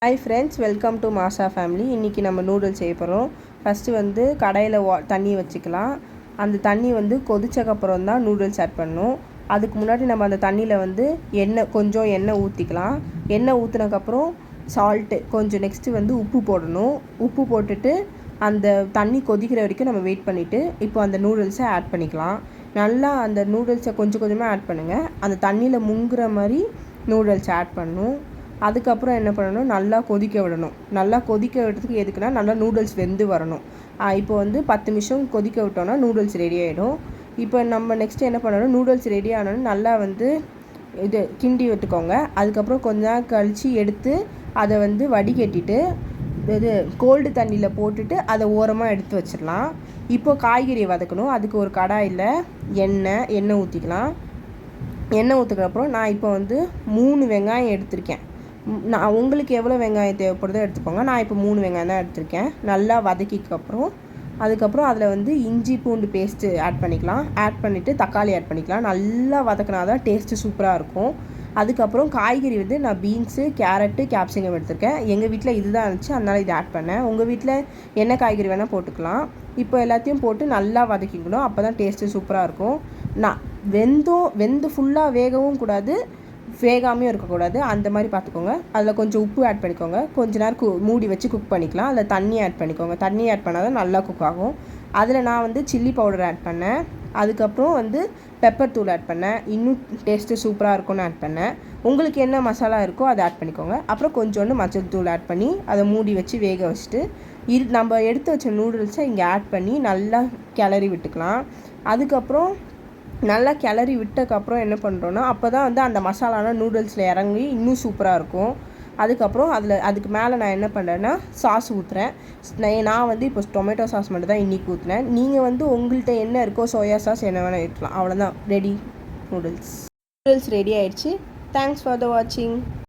Hi friends, welcome to Masha family. இன்றைக்கி நம்ம noodles செய்ய போகிறோம். ஃபஸ்ட்டு வந்து கடாயில் தண்ணி வச்சுக்கலாம். அந்த தண்ணி வந்து கொதிச்சக்கப்புறம் தான் நூடுல்ஸ் ஆட் பண்ணணும். அதுக்கு முன்னாடி நம்ம அந்த தண்ணியில் வந்து கொஞ்சம் எண்ணெய் ஊற்றிக்கலாம். எண்ணெய் ஊற்றினக்கப்புறம் சால்ட்டு கொஞ்சம், நெக்ஸ்ட்டு வந்து உப்பு போடணும். உப்பு போட்டுட்டு அந்த தண்ணி கொதிக்கிற வரைக்கும் நம்ம வெயிட் பண்ணிவிட்டு இப்போ அந்த நூடுல்ஸை ஆட் பண்ணிக்கலாம். நல்லா அந்த நூடுல்ஸை கொஞ்சம் கொஞ்சமாக ஆட் பண்ணுங்கள். அந்த தண்ணியில் முங்குற மாதிரி நூடுல்ஸ் ஆட் பண்ணணும். அதுக்கப்புறம் என்ன பண்ணணும், நல்லா கொதிக்க விடணும். நல்லா கொதிக்க விடுறதுக்கு எதுக்குன்னா நல்லா நூடுல்ஸ் வெந்து வரணும். இப்போ வந்து 10 நிமிஷம் கொதிக்க விட்டோன்னா நூடுல்ஸ் ரெடி ஆகிடும். இப்போ நம்ம நெக்ஸ்ட்டு என்ன பண்ணணும், நூடுல்ஸ் ரெடி ஆனோன்னு நல்லா வந்து கிண்டி விட்டுக்கோங்க. அதுக்கப்புறம் கொஞ்ச நேரம் கழித்து எடுத்து அதை வந்து வடிகட்டிட்டு கோல்டு தண்ணியில் போட்டுட்டு அதை ஓரமாக எடுத்து வச்சிடலாம். இப்போ காய்கறியை வதக்கணும். அதுக்கு ஒரு கடாயில் எண்ணெய் ஊற்றிக்கலாம். எண்ணெய் ஊற்றுக்கப்புறம் நான் இப்போ வந்து 3 வெங்காயம் எடுத்திருக்கேன். நான் உங்களுக்கு எவ்வளோ வெங்காயம் தேவைப்படுதோ எடுத்துக்கோங்க. நான் இப்போ 3 வெங்காயம் தான் எடுத்திருக்கேன். நல்லா அதுக்கப்புறம் அதில் வந்து இஞ்சி பூண்டு பேஸ்ட்டு ஆட் பண்ணிக்கலாம். ஆட் பண்ணிவிட்டு தக்காளி ஆட் பண்ணிக்கலாம். நல்லா வதக்கினா தான் டேஸ்ட்டு சூப்பராக இருக்கும். அதுக்கப்புறம் காய்கறி வந்து நான் பீன்ஸு, கேரட்டு, கேப்சிகம் எடுத்திருக்கேன். எங்கள் வீட்டில் இது தான் இருந்துச்சு, அதனால் இதை ஆட் பண்ணேன். உங்கள் வீட்டில் என்ன காய்கறி வேணால் போட்டுக்கலாம். இப்போ எல்லாத்தையும் போட்டு நல்லா வதக்கிக்கணும். அப்போ தான் டேஸ்ட்டு சூப்பராக இருக்கும். நான் வெந்து ஃபுல்லாக வேகவும் கூடாது, வேகாமையும் இருக்கக்கூடாது. அந்த மாதிரி பார்த்துக்கோங்க. அதில் கொஞ்சம் உப்பு ஆட் பண்ணிக்கோங்க. கொஞ்ச நேரம் மூடி வச்சு குக் பண்ணிக்கலாம். அதில் தண்ணி ஆட் பண்ணிக்கோங்க. தண்ணி ஆட் பண்ணால் தான் நல்லா குக் ஆகும். அதில் நான் வந்து சில்லி பவுடர் ஆட் பண்ணேன். அதுக்கப்புறம் வந்து பெப்பர் தூள் ஆட் பண்ணேன். இன்னும் டேஸ்ட்டு சூப்பராக இருக்கும்னு ஆட் பண்ணேன். உங்களுக்கு என்ன மசாலா இருக்கோ அதை ஆட் பண்ணிக்கோங்க. அப்புறம் கொஞ்சோண்டு மஞ்சள் தூள் ஆட் பண்ணி அதை மூடி வச்சு வேக வச்சுட்டு நம்ம எடுத்து வச்ச நூடுல்ஸை இங்கே ஆட் பண்ணி நல்லா கிளறி விட்டுக்கலாம். அதுக்கப்புறம் நல்லா கிளறி விட்டதுக்கப்புறம் என்ன பண்ணுறோன்னா, அப்போ தான் வந்து அந்த மசாலாலாம் நூடுல்ஸில் இறங்கி இன்னும் சூப்பராக இருக்கும். அதுக்கப்புறம் அதுக்கு மேலே நான் என்ன பண்ணுறேன்னா சாஸ் ஊற்றுறேன். நான் வந்து இப்போ டொமேட்டோ சாஸ் மட்டும் தான் இன்றைக்கி ஊற்றுனேன். நீங்கள் வந்து உங்கள்கிட்ட என்ன இருக்கோ, சோயா சாஸ் என்ன வேணால் இருக்கலாம். அவ்வளோதான், ரெடி. நூடுல்ஸ் ரெடி ஆயிடுச்சு. தேங்க்ஸ் ஃபார் த வாட்சிங்.